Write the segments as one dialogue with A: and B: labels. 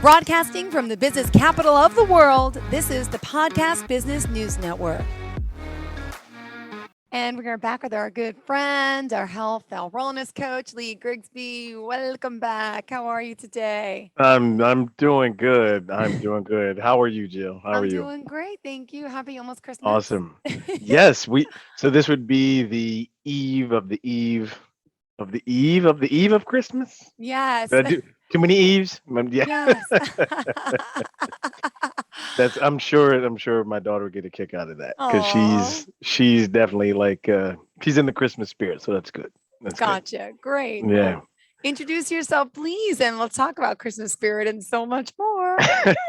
A: Broadcasting from the business capital of the world, this is the Podcast Business News Network. And we're back with our good friend, our health, our wellness coach, Lee Grigsby. Welcome back. How are you today?
B: I'm doing good. I'm doing good. How are you, Jill? How are
A: I'm
B: you?
A: doing great. Thank you. Happy almost Christmas.
B: Awesome. Yes, so this would be the eve of the eve of the eve of the eve of Christmas.
A: Yes.
B: Did I do too many eves? Yeah.
A: Yes.
B: That's I'm sure my daughter would get a kick out of that because
A: Oh,
B: she's definitely like she's in the Christmas spirit, so that's good. That's good.
A: gotcha. Great.
B: Yeah.
A: Well, introduce yourself, please, and we'll talk about Christmas spirit and so much more.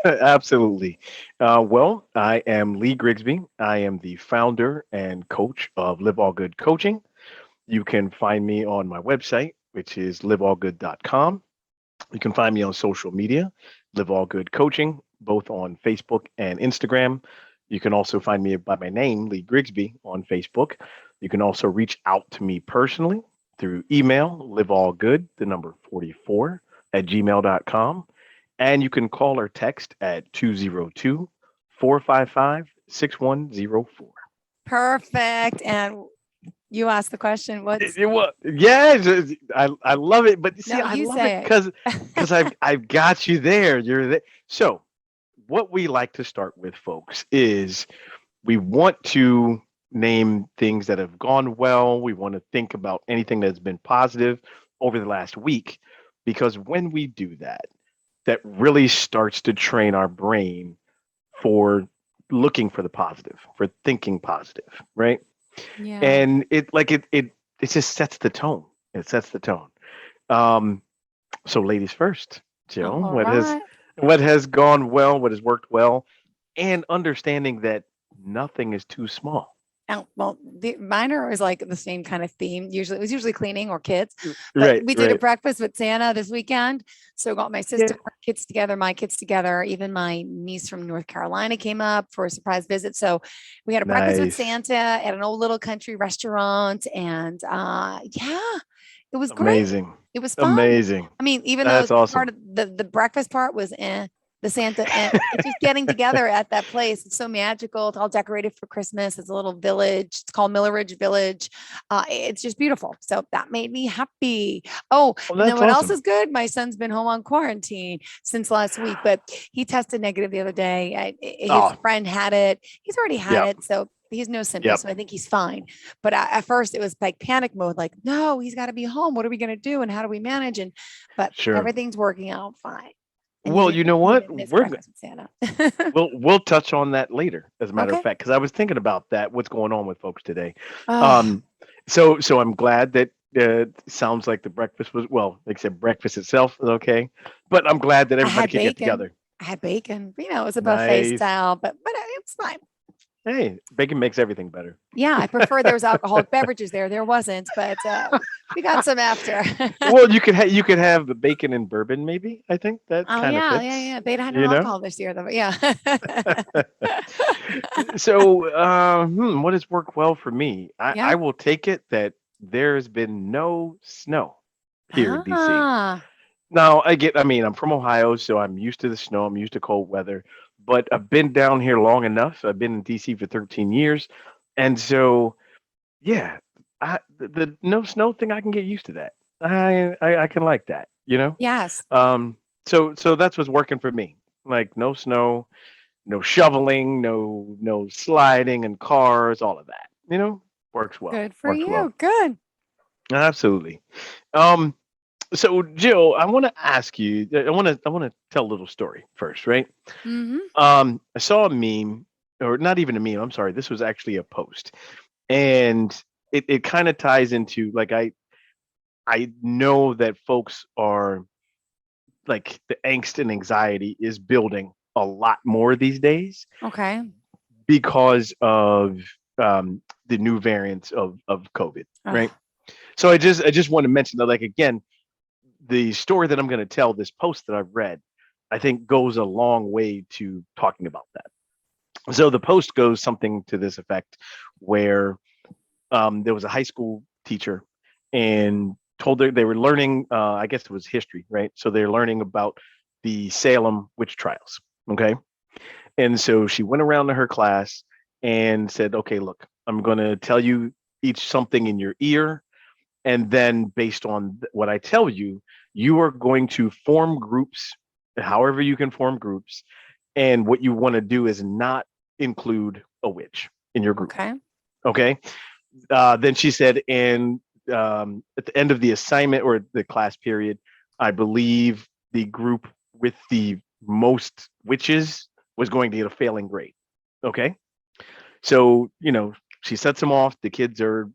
B: Absolutely. Well, I am Lee Grigsby. I am the founder and coach of LiveAllGood Coaching. You can find me on my website, which is liveallgood.com. You can find me on social media, LiveAllGood Coaching, both on Facebook and Instagram. You can also find me by my name, Lee Grigsby, on Facebook. You can also reach out to me personally through email, liveallgood, the number 44 at gmail.com. And you can call or text at 202-455-6104.
A: Perfect. And you asked the question, what's
B: Yeah, I love it, but see,
A: no,
B: I
A: you
B: love it
A: say
B: because I've got you there. You're there. So, what we like to start with, folks, is we want to name things that have gone well. We want to think about anything that's been positive over the last week, because when we do that, that really starts to train our brain for looking for the positive, for thinking positive, right?
A: yeah.
B: And it just sets the tone. It sets the tone. Um, so ladies first, Jill,
A: All right.
B: what has gone well, what has worked well, and understanding that nothing is too small.
A: Well, mine are always like the same kind of theme. Usually, it was usually cleaning or kids, but
B: Right,
A: we did a
B: right.
A: breakfast with Santa this weekend. So got my
B: Yeah,
A: sister, her kids together, my kids together. Even my niece from North Carolina came up for a surprise visit. So we had a breakfast with
B: nice.
A: Santa at an old little country restaurant, and yeah, it was great.
B: Amazing.
A: It was fun.
B: Amazing.
A: I mean, even though
B: That's
A: part
B: awesome.
A: of the breakfast part was the Santa and it's just getting together at that place. It's so magical. It's all decorated for Christmas. It's a little village. It's called Milleridge Village. It's just beautiful. So that made me happy. Oh,
B: Well,
A: and then
B: that's
A: what else
B: awesome.
A: is good? My son's been home on quarantine since last week, but he tested negative the other day. His
B: Oh,
A: friend had it. He's already had
B: yep,
A: it. So he has no symptoms.
B: yep,
A: So I think he's fine. But at first it was like panic mode, like, no, he's got to be home. What are we going to do? And how do we manage? But
B: sure.
A: everything's working out fine. And
B: Well, you know
A: you
B: what?
A: didn't miss breakfast with Santa.
B: We'll touch on that later, as a matter of
A: Okay.
B: fact, because I was thinking about that. What's going on with folks today?
A: Oh,
B: Um, so I'm glad that sounds like the breakfast was well. Like I said, breakfast itself is okay, but I'm glad that
A: I
B: everybody
A: had
B: could get
A: bacon.
B: together.
A: I had bacon. It was a buffet
B: Nice.
A: style, but it was fine.
B: Hey, bacon makes everything better.
A: Yeah, I prefer there was alcoholic beverages there. There wasn't, but we got some after.
B: Well, you could have the bacon and bourbon, maybe. I think that
A: Oh
B: kind of
A: yeah, yeah,
B: fits.
A: yeah. They had no
B: You know.
A: alcohol this year though. But yeah.
B: So, what has worked well for me? I
A: Yeah.
B: will take it that there's been no snow here in DC.
A: Ah.
B: Now, I mean, I'm from Ohio, so I'm used to the snow. I'm used to cold weather, but I've been down here long enough. I've been in DC for 13 years. And so, yeah, the no snow thing, I can get used to that. I can like that, you know?
A: Yes.
B: So that's what's working for me. Like no snow, no shoveling, no sliding and cars, all of that. Works well.
A: Good for
B: Works well.
A: you. Good.
B: Absolutely. Um, so Jill, I want to ask you. I want to tell a little story first, right?
A: Mm-hmm.
B: I saw a meme, or not even a meme. I'm sorry. This was actually a post, and it kind of ties into like I know that folks are like the angst and anxiety is building a lot more these days
A: Okay.
B: because of the new variants of COVID, right?
A: Oh,
B: So I just want to mention that, like again, the story that I'm going to tell, this post that I've read, I think goes a long way to talking about that. So the post goes something to this effect, where there was a high school teacher and told her they were learning. I guess it was history, right? So they're learning about the Salem witch trials. Okay. And so she went around to her class and said, okay, look, I'm going to tell you each something in your ear. And then based on what I tell you, you are going to form groups, however you can form groups. And what you want to do is not include a witch in your group.
A: Okay.
B: Okay. Then she said, and at the end of the assignment or the class period, I believe the group with the most witches was going to get a failing grade. Okay. So, she sets them off. The kids are,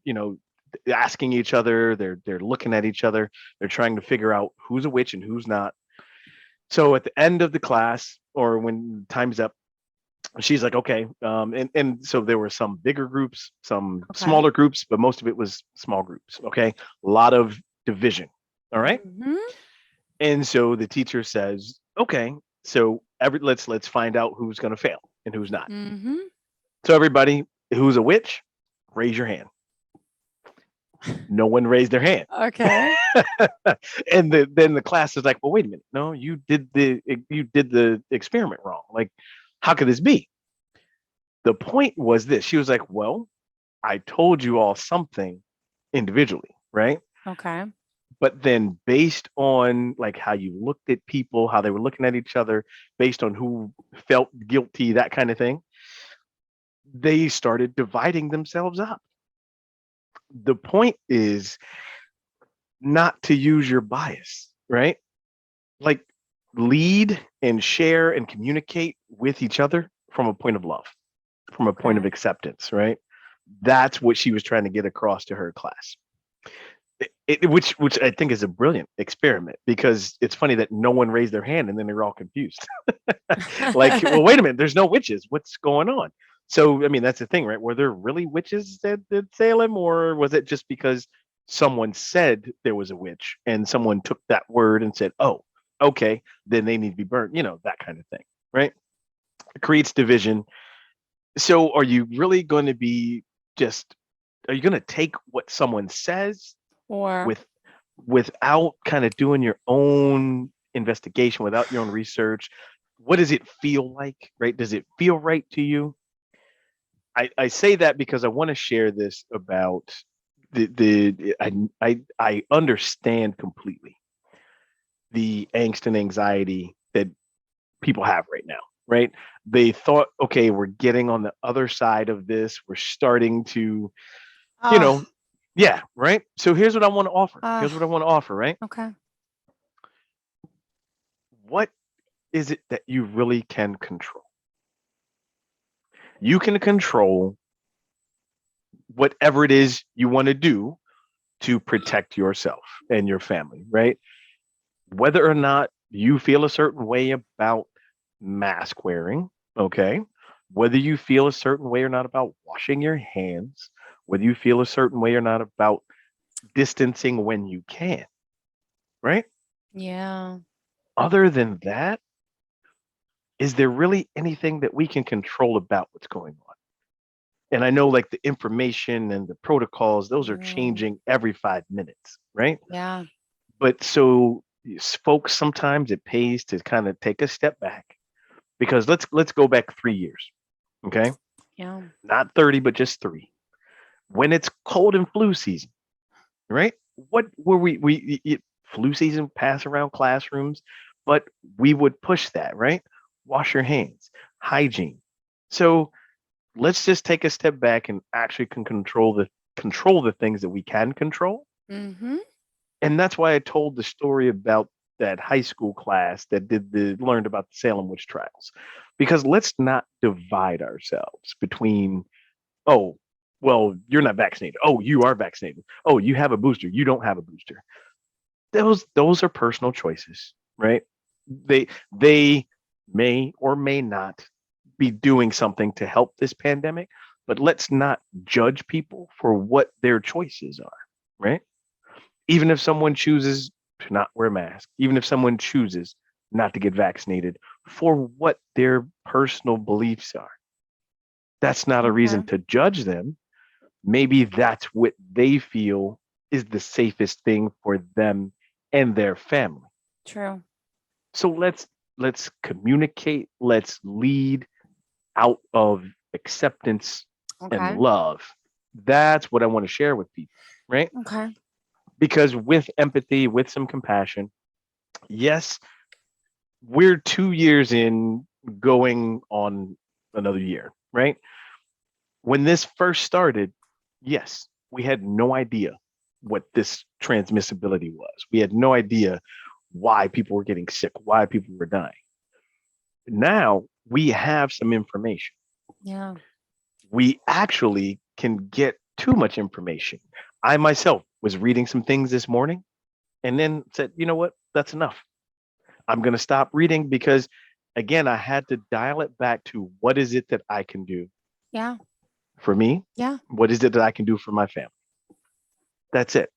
B: asking each other. They're looking at each other. They're trying to figure out who's a witch and who's not. So at the end of the class, or when time's up, she's like, okay. And so there were some bigger groups, some
A: Okay.
B: smaller groups, but most of it was small groups. Okay. A lot of division. All right.
A: Mhm.
B: And so the teacher says, okay, so let's find out who's going to fail and who's not.
A: Mhm.
B: So everybody who's a witch, raise your hand. No one raised their hand.
A: Okay.
B: And then the class is like, well, wait a minute. No, you did the experiment wrong. Like, how could this be? The point was this. She was like, well, I told you all something individually, right?
A: Okay.
B: But then based on like how you looked at people, how they were looking at each other, based on who felt guilty, that kind of thing, they started dividing themselves up. The point is not to use your bias, right? Like, lead and share and communicate with each other from a point of love, from a point of
A: Okay.
B: acceptance, right? That's what she was trying to get across to her class. Which I think is a brilliant experiment, because it's funny that no one raised their hand and then they're all confused. Like, well, wait a minute, there's no witches. What's going on? So, I mean, that's the thing, right? Were there really witches at Salem, or was it just because someone said there was a witch and someone took that word and said, oh, okay, then they need to be burned, that kind of thing, right? It creates division. So, are you really going to be are you going to take what someone says
A: Or
B: with without kind of doing your own investigation, without your own research? What does it feel like, right? Does it feel right to you? I say that because I want to share this about I understand completely the angst and anxiety that people have right now, right? They thought, okay, we're getting on the other side of this. We're starting to, you
A: oh,
B: know, yeah, right? So here's what I want to offer. Here's what I want to offer, right?
A: okay.
B: What is it that you really can control? You can control whatever it is you want to do to protect yourself and your family, right? Whether or not you feel a certain way about mask wearing, okay? Whether you feel a certain way or not about washing your hands, whether you feel a certain way or not about distancing when you can, right?
A: Yeah.
B: Other than that, is there really anything that we can control about what's going on? And I know like the information and the protocols, those are
A: Yeah.
B: changing every 5 minutes, right?
A: Yeah.
B: But so folks, sometimes it pays to kind of take a step back, because let's go back 3 years, okay?
A: Yeah.
B: Not 30, but just three. When it's cold and flu season, right? What were flu season pass around classrooms, but we would push that, right? Wash your hands, hygiene. So let's just take a step back and actually can control the things that we can control.
A: Mm-hmm.
B: And that's why I told the story about that high school class that learned about the Salem witch trials. Because let's not divide ourselves between, oh, well, you're not vaccinated. Oh, you are vaccinated. Oh, you have a booster. You don't have a booster. Those are personal choices, right? They may or may not be doing something to help this pandemic, but let's not judge people for what their choices are, right? Even if someone chooses to not wear a mask, even if someone chooses not to get vaccinated, for what their personal beliefs are, that's not a reason
A: Okay.
B: to judge them. Maybe that's what they feel is the safest thing for them and their family.
A: True.
B: So let's communicate, let's lead out of acceptance and
A: Okay.
B: love. That's what I want to share with people, right?
A: Okay.
B: Because with empathy, with some compassion, yes, we're 2 years in, going on another year, right? When this first started, yes, we had no idea what this transmissibility was. We had no idea why people were getting sick, why people were dying. Now we have some information.
A: Yeah.
B: We actually can get too much information. I myself was reading some things this morning and then said, you know what? That's enough. I'm going to stop reading because, again, I had to dial it back to what is it that I can do
A: Yeah.
B: for me?
A: Yeah.
B: What is it that I can do for my family? That's it.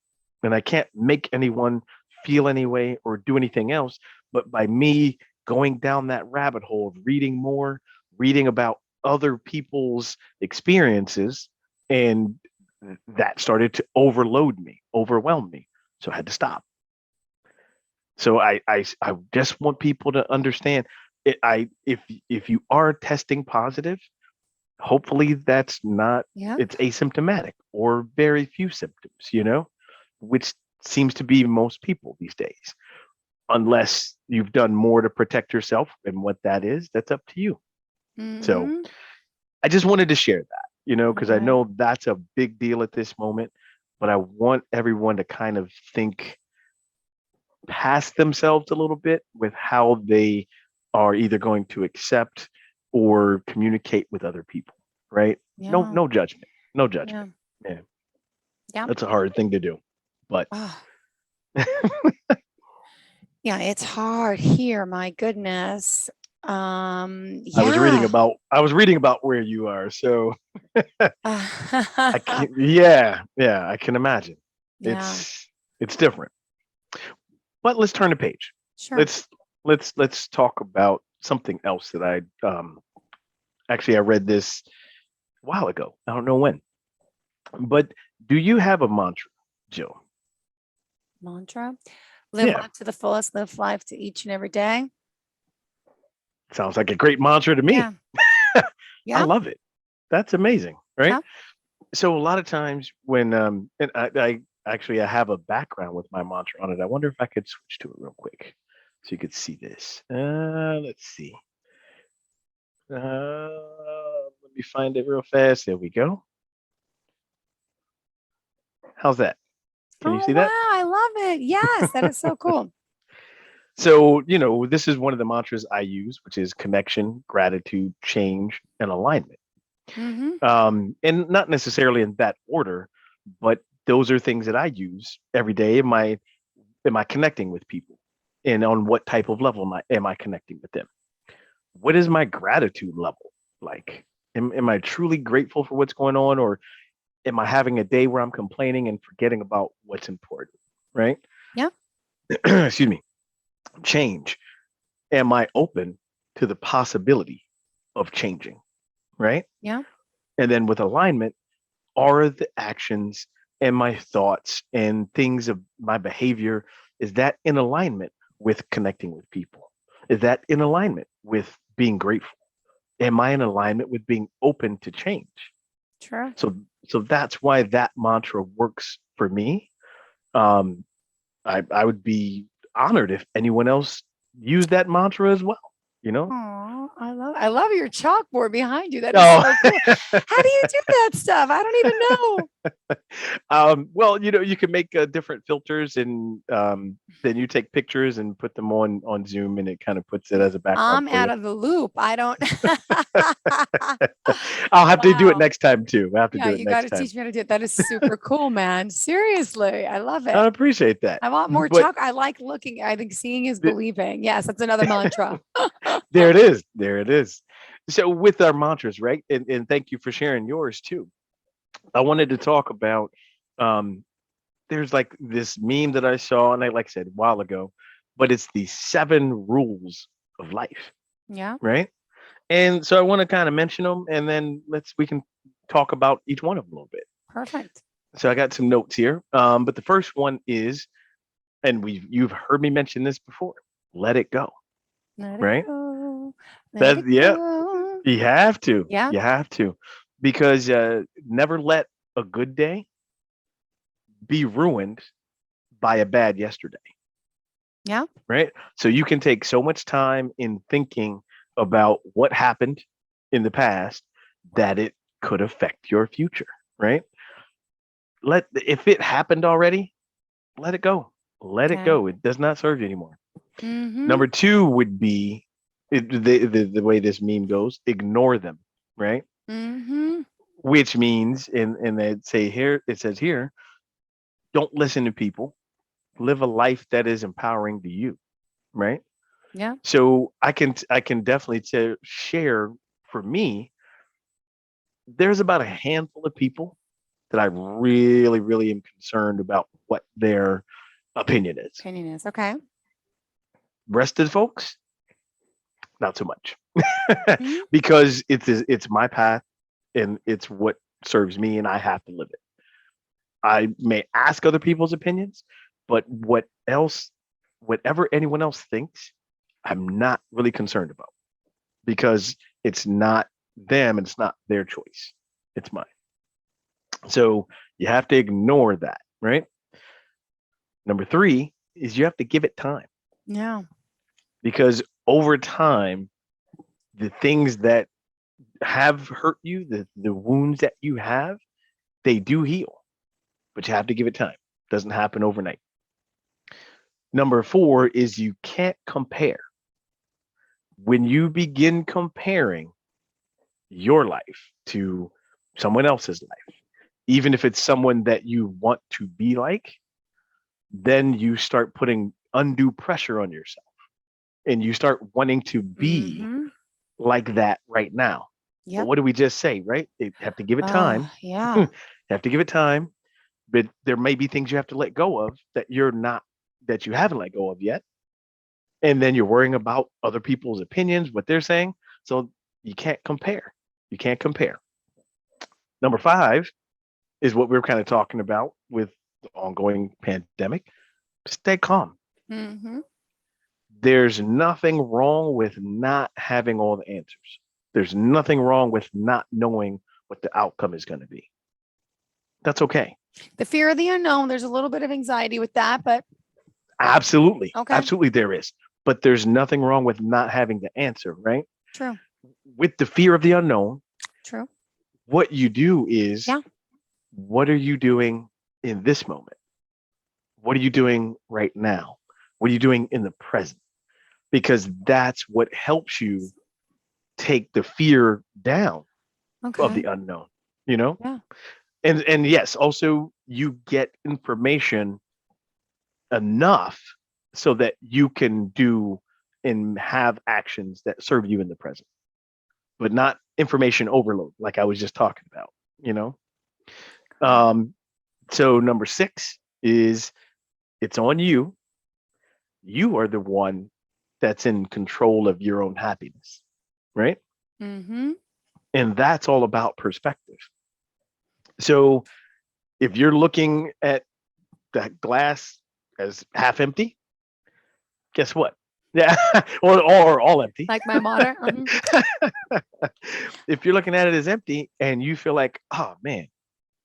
B: And I can't make anyone feel any way or do anything else. But by me going down that rabbit hole of reading more, reading about other people's experiences, and that started to overload me, overwhelm me. So I had to stop. So I just want people to understand it. If you are testing positive, hopefully that's not,
A: Yeah.
B: it's asymptomatic or very few symptoms, which seems to be most people these days, unless you've done more to protect yourself. And what that is, that's up to you. So
A: Mm-hmm.
B: I just wanted to share that, because I
A: Right.
B: know that's a big deal at this moment, but I want everyone to kind of think past themselves a little bit with how they are either going to accept or communicate with other people, right? No,
A: Yeah.
B: no judgment, no
A: Yeah.
B: judgment. Yeah,
A: Yeah.
B: that's a hard thing to do, but
A: Oh, yeah. It's hard here. My goodness. Yeah.
B: I was reading about where you are, so I
A: Uh,
B: can, yeah, I can imagine.
A: yeah.
B: It's different. But let's turn the page.
A: Sure.
B: Let's talk about something else that I read this a while ago. I don't know when. But do you have a mantra, Jill?
A: Mantra. Live
B: Yeah,
A: life to the fullest. Live life to each and every day.
B: sounds like a great mantra to me.
A: Yeah.
B: I
A: Yeah.
B: love it. That's amazing, right?
A: Yeah.
B: So a lot of times when and I have a background with my mantra on it. I wonder if I could switch to it real quick so you could see this. Let's see. Let me find it real fast. There we go. How's that? Can you
A: Oh,
B: see that?
A: wow. I love it. Yes. That is so cool.
B: So, this is one of the mantras I use, which is connection, gratitude, change, and alignment.
A: Mm-hmm.
B: And not necessarily in that order, but those are things that I use every day. Am I connecting with people? And on what type of level am I connecting with them? What is my gratitude level like? Am I truly grateful for what's going on, or am I having a day where I'm complaining and forgetting about what's important? Right?
A: Yeah.
B: Excuse me. Change. Am I open to the possibility of changing? Right?
A: Yeah.
B: And then with alignment, are the actions and my thoughts and things of my behavior, is that in alignment with connecting with people? Is that in alignment with being grateful? Am I in alignment with being open to change?
A: True.
B: So that's why that mantra works for me. um I would be honored if anyone else used that mantra as well, you know.
A: Oh, I love your chalkboard behind you. That is
B: Oh.
A: so cool. How do you do that stuff? I don't even know.
B: Well, you can make different filters, and then you take pictures and put them on Zoom, and it kind of puts it as a background
A: I'm
B: for
A: out
B: you.
A: of the loop. I don't.
B: I'll have to do it
A: Wow.
B: next time too. I have to
A: Yeah,
B: do it
A: you got
B: next
A: to
B: time.
A: teach me how to do it. That is super cool, man. Seriously. I love
B: I
A: it.
B: appreciate that.
A: I want more
B: But
A: chalk. I like looking. I think seeing is
B: th-
A: believing. Yes, that's another mantra.
B: there it is. There it is. So with our mantras, right? And thank you for sharing yours too. I wanted to talk about um there's like this meme that I saw, and I, like I said, a while ago, but it's the 7 rules of life,
A: Yeah,
B: right? And so I want to kind of mention them, and then we can talk about each one of them a little bit.
A: perfect.
B: So I got some notes here. But the first one is, and you've heard me mention this before, let it go.
A: Let it
B: right?
A: go. Let
B: That
A: it
B: yeah,
A: go.
B: you have to.
A: Yeah.
B: You have to. Because never let a good day be ruined by a bad yesterday,
A: Yeah.
B: right? So you can take so much time in thinking about what happened in the past that it could affect your future, right? Let if it happened already, let it go. Let it
A: Okay.
B: go. It does not serve you anymore.
A: Mm-hmm.
B: Number two would be the way this meme goes, ignore them, right?
A: Mm-hmm.
B: Which means, and they say here, it says here, don't listen to people. Live a life that is empowering to you, right?
A: Yeah.
B: So I can definitely share for me. There's about a handful of people that I really, really am concerned about what their opinion is.
A: Opinion is okay.
B: Rest of the folks, not so much,
A: Mm-hmm.
B: because it's my path and it's what serves me, and I have to live it. I may ask other people's opinions, but whatever anyone else thinks, I'm not really concerned about because it's not them and it's not their choice. It's mine. So you have to ignore that, right? Number three is you have to give it time
A: Yeah.
B: because over time, the things that have hurt you, the wounds that you have, they do heal, but you have to give it time. Doesn't happen overnight. Number four is you can't compare. When you begin comparing your life to someone else's life, even if it's someone that you want to be like, then you start putting undue pressure on yourself and you start wanting to be
A: Mm-hmm.
B: like that right now. But
A: Yep.
B: what do we just say, right? You have to give it
A: Oh,
B: time.
A: yeah.
B: You have to give it time, but there may be things you have to let go of that you haven't let go of yet. And then you're worrying about other people's opinions, what they're saying. So you can't compare. You can't compare. Number five is what we are kind of talking about with the ongoing pandemic. Stay calm.
A: Mm-hmm.
B: There's nothing wrong with not having all the answers. There's nothing wrong with not knowing what the outcome is going to be. That's okay.
A: The fear of the unknown. There's a little bit of anxiety with that, but
B: Absolutely.
A: okay.
B: Absolutely, there is. But there's nothing wrong with not having the answer, right?
A: True.
B: With the fear of the unknown,
A: True.
B: what you do is,
A: Yeah.
B: what are you doing in this moment? What are you doing right now? What are you doing in the present? Because that's what helps you take the fear down of
A: Okay.
B: the unknown, you know?
A: Yeah.
B: And yes, also you get information enough so that you can do and have actions that serve you in the present, but not information overload like I was just talking about, you know? Um, so number six is it's on you. You are the one that's in control of your own happiness, right?
A: Mm-hmm.
B: And that's all about perspective. So if you're looking at that glass as half empty, guess what? Yeah, or all empty.
A: Like my motto. Mhm.
B: If you're looking at it as empty and you feel like, oh man,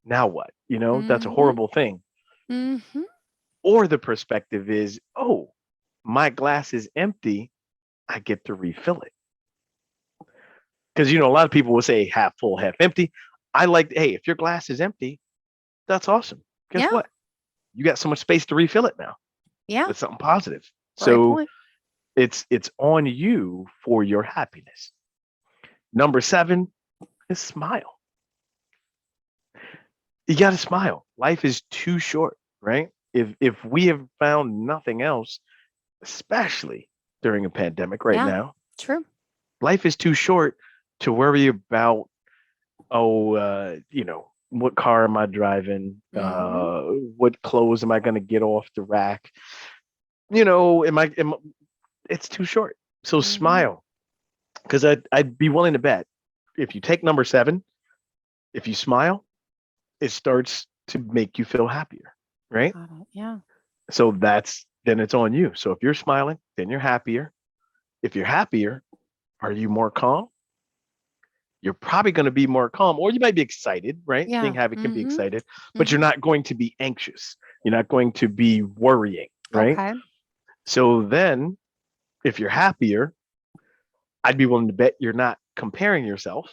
B: now what? That's a
A: Mhm.
B: horrible thing.
A: Mhm.
B: Or the perspective is, oh, my glass is empty. I get to refill it. Because a lot of people will say half full, half empty. I like, hey, if your glass is empty, that's awesome. Guess
A: Yeah.
B: what? You got so much space to refill it now
A: Yeah.
B: with something positive.
A: Great
B: So
A: point.
B: it's on you for your happiness. Number seven is smile. You got to smile. Life is too short, right? If we have found nothing else, especially during a pandemic right
A: Yeah.
B: now,
A: True.
B: life is too short to worry about, oh, what car am I driving?
A: Mhm.
B: What clothes am I going to get off the rack? It's too short. So
A: Mhm.
B: smile, because I'd be willing to bet if you take number seven, if you smile, it starts to make you feel happier, right?
A: Got it. Yeah.
B: So then it's on you. So if you're smiling, then you're happier. if you're happier, are you more calm? You're probably going to be more calm, or you might be excited, right? Being
A: Yeah.
B: happy can be
A: Mm-hmm.
B: excited, but you're
A: Mm-hmm.
B: not going to be anxious. You're not going to be worrying, right?
A: Okay.
B: So then, if you're happier, I'd be willing to bet you're not comparing yourself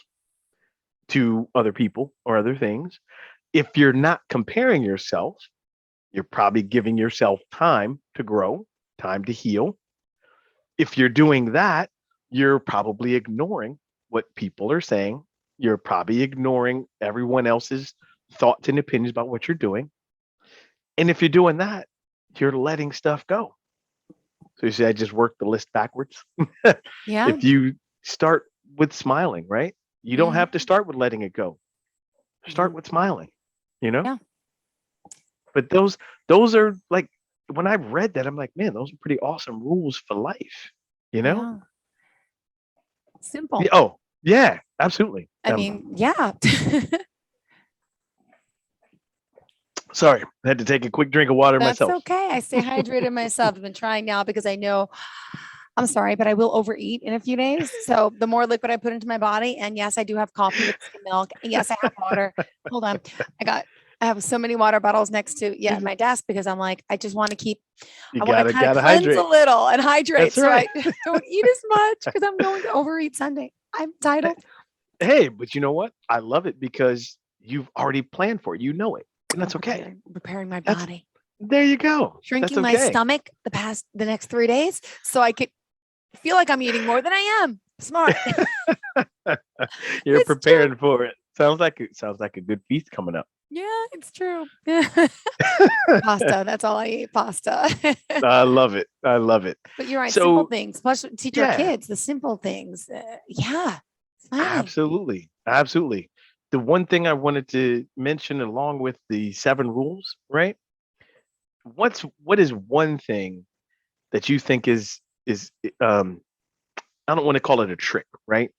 B: to other people or other things. If you're not comparing yourself, you're probably giving yourself time to grow, time to heal. If you're doing that, you're probably ignoring what people are saying. You're probably ignoring everyone else's thoughts and opinions about what you're doing. And if you're doing that, you're letting stuff go. So you see, I just worked the list backwards.
A: Yeah.
B: If you start with smiling, right? You don't have to
A: Mm-hmm.
B: start with letting it go.
A: Yeah.
B: Start with smiling, you know?
A: Yeah.
B: But those are like when I read that, I'm like, man, those are pretty awesome rules for life, you know?
A: Yeah.
B: Yeah,
A: Simple.
B: oh, yeah, absolutely.
A: I mean, yeah.
B: Sorry, I had to take a quick drink of water
A: That's
B: myself.
A: okay. I stay hydrated myself. I've been trying now because I know I'm sorry, but I will overeat in a few days. So the more liquid I put into my body, and yes, I do have coffee with skim milk. And yes, I have water. Hold on. I got I have so many water bottles next to my desk because I'm like, I just want to keep
B: You
A: I want to kind of
B: gotta
A: cleanse a
B: hydrate.
A: little and hydrate
B: That's
A: so
B: right.
A: I don't eat as much because I'm going to overeat Sunday. I'm entitled.
B: Hey, but you know what? I love it because you've already planned for it. You know it, and
A: I'm
B: that's okay.
A: preparing my
B: That's
A: body,
B: there you go. That's
A: shrinking my
B: okay.
A: stomach the next 3 days so I could feel like I'm eating more than I am. Smart.
B: You're
A: It's true.
B: preparing for it. Sounds like a good feast coming up.
A: Yeah, it's true. Pasta. That's all I eat. Pasta.
B: I love it. I love it.
A: But you're right. Simple
B: So
A: things. Plus, teach our
B: yeah,
A: kids the simple things. Yeah, smiling.
B: absolutely. Absolutely. The one thing I wanted to mention along with the 7 rules, right? What is one thing that you think is um I don't want to call it a trick, right?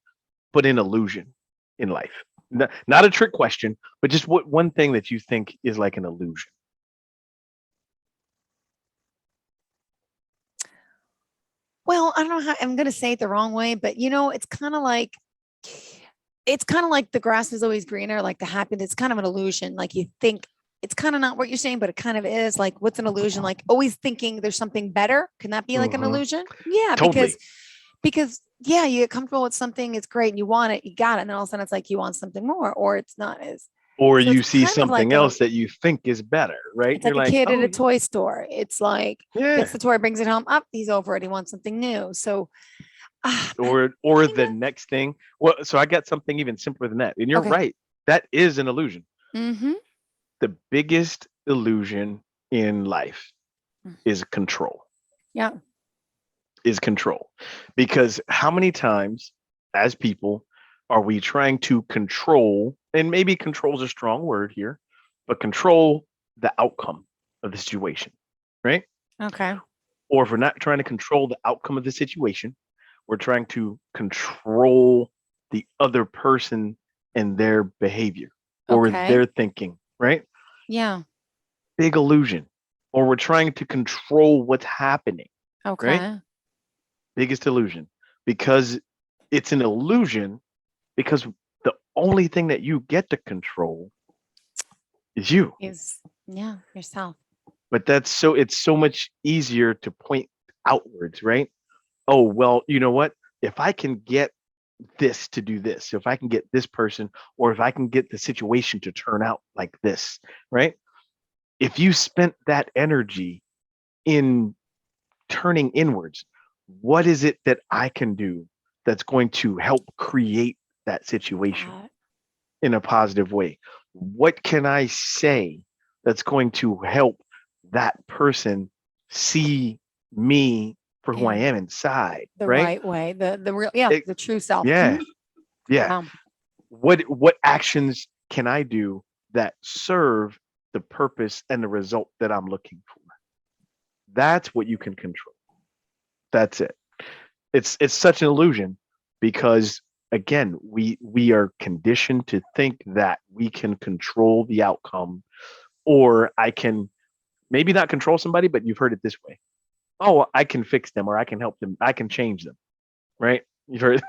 B: But an illusion in life. Not a trick question, but just what one thing that you think is like an illusion.
A: Well, I don't know how I'm going to say it the wrong way, but it's kind of like the grass is always greener, like the happiness. It's kind of an illusion. Like you think it's kind of not what you're saying, but it kind of is. Like what's an illusion? Like always thinking there's something better. Can that be like an
B: Hmm.
A: illusion? Yeah,
B: Totally.
A: because yeah, you get comfortable with something, it's great, and you want it, you got it, and then all of a sudden it's like you want something more, or it's not as.
B: Or
A: So
B: you
A: it's
B: see
A: kind of like
B: something else that you think is better, right?
A: it's
B: You're
A: like a
B: like,
A: kid at
B: oh,
A: a toy store. It's like gets
B: yeah.
A: the toy, brings it home, up, he's over it, he wants something new. So
B: Or
A: kind
B: the next thing. Well, so I got something even simpler than that. And you're
A: of okay.
B: right. That is an illusion.
A: Mm-hmm.
B: The biggest illusion in life is control.
A: Yeah.
B: Is control. Because how many times as people are we trying to control, and maybe control is a strong word here, but control the outcome of the situation, right?
A: Okay.
B: Or if we're not trying to control the outcome of the situation, we're trying to control the other person and their behavior or
A: Okay.
B: their thinking, right?
A: Yeah.
B: Big illusion. Or we're trying to control what's happening, right?
A: Okay.
B: Biggest illusion because it's an illusion because the only thing that you get to control is you.
A: Is yeah, yourself.
B: But it's so much easier to point outwards, right? Oh, well, you know what? If I can get this to do this, if I can get this person, or if I can get the situation to turn out like this, right? If you spent that energy in turning inwards, what is it that I can do that's going to help create that situation
A: That
B: in a positive way? What can I say that's going to help that person see me for who I
A: in
B: am inside,
A: the
B: right?
A: right way. The real yeah,
B: It,
A: the true self.
B: yeah,
A: Mhm.
B: yeah.
A: Wow.
B: What actions can I do that serve the purpose and the result that I'm looking for? That's what you can control. That's it. It's such an illusion because again, we are conditioned to think that we can control the outcome, or I can maybe not control somebody, but you've heard it this way. Oh, I can fix them, or I can help them, I can change them. right? You've heard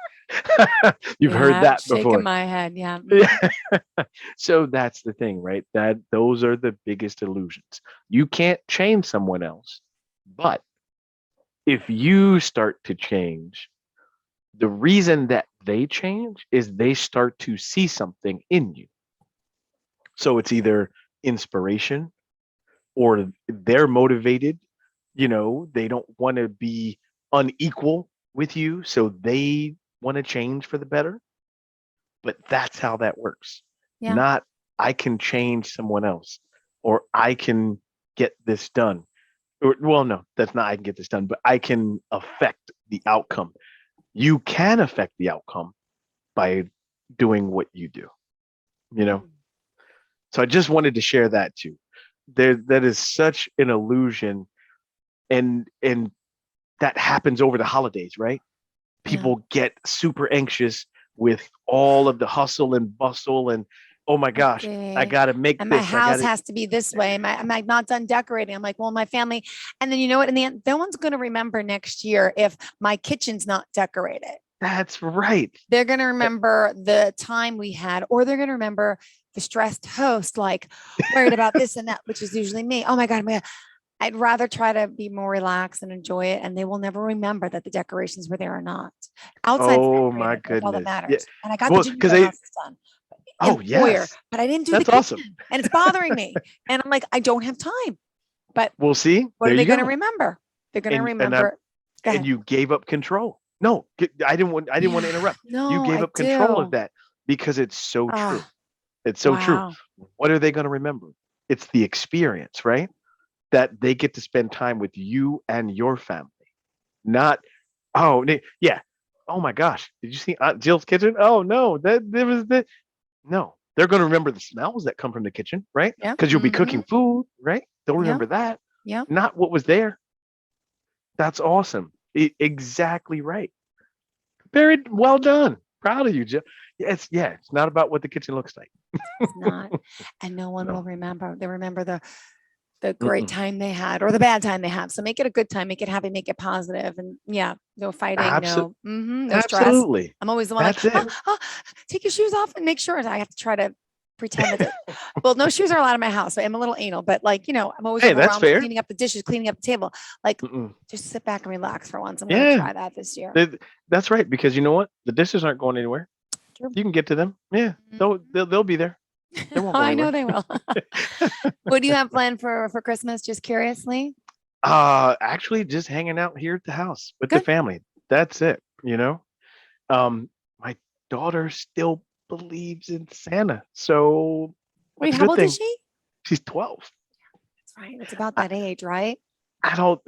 B: you've heard
A: Yeah,
B: that
A: shaking
B: before.
A: my head. Yeah.
B: Yeah. So that's the thing, right? That those are the biggest illusions. You can't change someone else, but if you start to change, the reason that they change is they start to see something in you. So it's either inspiration or they're motivated, they don't want to be unequal with you, so they want to change for the better. But that's how that works.
A: Yeah.
B: Not I can change someone else or I can get this done. Or, well, no, that's not I can get this done, but I can affect the outcome. You can affect the outcome by doing what you do, you know?
A: Mm.
B: So I just wanted to share that too. That is such an illusion, and that happens over the holidays, right?
A: Yeah.
B: People get super anxious with all of the hustle and bustle and oh my gosh, I
A: Birthday.
B: got to make
A: And my
B: this. I got
A: house
B: to
A: has to be this way. I'm like not done decorating. I'm like, well, my family. And then you know what? In the end, no one's going to remember next year if my kitchen's not decorated.
B: That's right.
A: They're going to remember the time we had, or they're going to remember the stressed host, like worried about this and that, which is usually me. Oh my God, my God. I'd rather try to be more relaxed and enjoy it. And they will never remember that the decorations were there or not. Outside's
B: Oh my
A: decorated. That's all that
B: goodness. Yeah.
A: matters. And I got the
B: Well, because
A: gingerbread
B: they
A: houses done in
B: oh
A: the foyer,
B: yes.
A: but I didn't do the
B: That's awesome.
A: kitchen and it's bothering me. And I'm like, I don't have time. But
B: We'll see.
A: what
B: There
A: are they
B: you
A: going to
B: go.
A: remember? They're going to
B: And I'm
A: remember. Go
B: and
A: ahead.
B: you gave up control. No, I didn't want to
A: Yeah,
B: interrupt. You
A: no,
B: gave
A: I
B: up control of
A: do.
B: that because it's so true.
A: Ah,
B: It's so true.
A: wow.
B: What are they going to remember? It's the experience, right? That they get to spend time with you and your family. Not, oh, yeah. Oh my gosh. Did you see Aunt Jill's kitchen? Oh no, that there was the no. They're going to remember the smells that come from the kitchen, right?
A: Yeah.
B: Because you'll be
A: Mm-hmm.
B: cooking food, right? They'll
A: Yeah.
B: remember that,
A: Yeah.
B: not what was there. That's awesome. Exactly right. Very well done. Proud of you, Jill. It's not about what the kitchen looks like.
A: It's not. And no one will
B: No.
A: remember. They remember the great
B: Mm-mm.
A: time they had or the bad time they have. So make it a good time, make it happy, make it positive. And yeah, no fighting,
B: Abso-
A: no stress.
B: Absolutely.
A: I'm always the one like,
B: That's it.
A: take your shoes off and make sure. I have to try to pretend that well, no shoes are allowed in my house. So I'm a little anal, but like, I'm always
B: Hey, that's
A: overwhelmed
B: fair.
A: cleaning up the dishes, cleaning up the table. Like,
B: Mm-mm.
A: just sit back and relax for once. I'm going to
B: Yeah,
A: try that this year.
B: that's right. Because you know what? The dishes aren't going anywhere.
A: True.
B: You can get to them. Yeah, they'll be there. They won't
A: Oh,
B: go
A: I know
B: anywhere.
A: they will. What do you have planned for Christmas? Just curiously.
B: Actually, just hanging out here at the house with the
A: Good.
B: family. That's it. My daughter still believes in Santa, so
A: Wait,
B: that's a
A: how
B: good
A: old is
B: thing.
A: she?
B: She's 12.
A: That's right. It's about
B: I,
A: that age, right?
B: I don't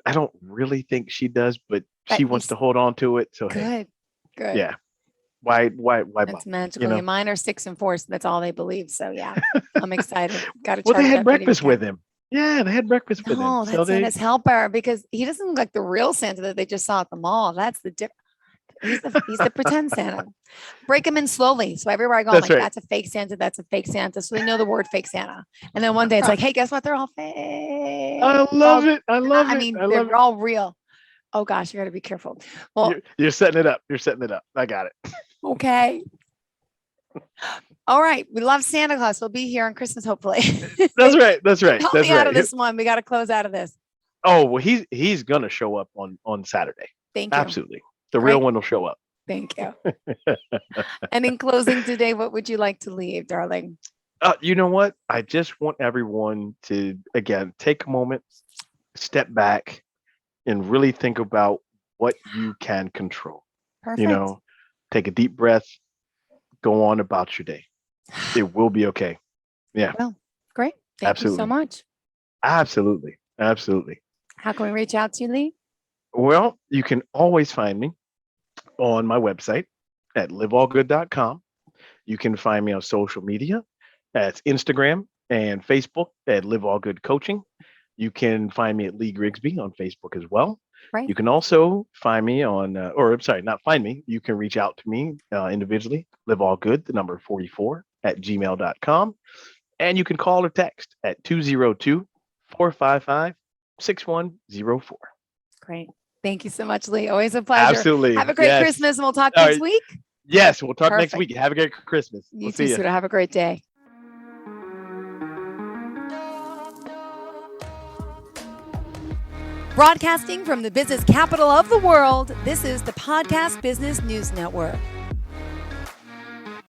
B: really think she does, but
A: But
B: she
A: you
B: wants to hold on to it. So hey,
A: good, good.
B: yeah, why
A: That's
B: bother?
A: magical. Yeah, mine are 6 and 4, so that's all they believe. So yeah, I'm excited. Got to
B: Well, they
A: charge
B: had
A: that video
B: breakfast with
A: camera.
B: him. Yeah, they had breakfast with him.
A: No,
B: So
A: that's
B: they
A: Santa's helper because he doesn't look like the real Santa that they just saw at the mall. That's the difference. He's the pretend Santa. Break him in slowly. So everywhere I go, I'm
B: that's
A: like,
B: right.
A: that's a fake Santa. That's a fake Santa. So they know the word fake Santa. And then one day it's like, hey, guess what? They're all fake.
B: I love it. I love
A: I
B: it.
A: mean,
B: I love
A: they're
B: it.
A: all real. Oh gosh, you got to be careful. Well,
B: You're setting it up. You're setting it up. I got it.
A: okay. All right. We love Santa Claus. We'll be here on Christmas, hopefully.
B: That's right. That's right.
A: Help
B: That's
A: me out of
B: right.
A: this one. We got to close out of this.
B: Oh well, he's gonna show up on Saturday.
A: Thank you.
B: Absolutely, the real
A: Great.
B: one will show up.
A: Thank you. And in closing today, what would you like to leave, darling?
B: You know what? I just want everyone to again take a moment, step back, and really think about what you can control. You
A: Perfect.
B: know, take a deep breath, go on about your day. It will be okay. Yeah,
A: Well, great. Thank you so
B: absolutely.
A: much.
B: Absolutely. Absolutely.
A: How can we reach out to you, Lee?
B: Well, you can always find me on my website at liveallgood.com. You can find me on social media. That's Instagram and Facebook at LiveAllGood Coaching. You can find me at Lee Grigsby on Facebook as well.
A: Right.
B: You can also find me on, or I'm sorry, not find me. You can reach out to me individually, liveallgood, the number 44 at gmail.com. And you can call or text at 202 455 6104.
A: Great. Thank you so much, Lee. Always a pleasure.
B: Absolutely.
A: Have a great
B: Yes.
A: Christmas, and we'll talk
B: All
A: next
B: right.
A: week.
B: Yes, we'll talk next
A: Perfect.
B: week. Have a great Christmas.
A: You
B: We'll
A: too,
B: see you.
A: sweetheart. Have a great day. Broadcasting from the business capital of the world, this is the Podcast Business News Network.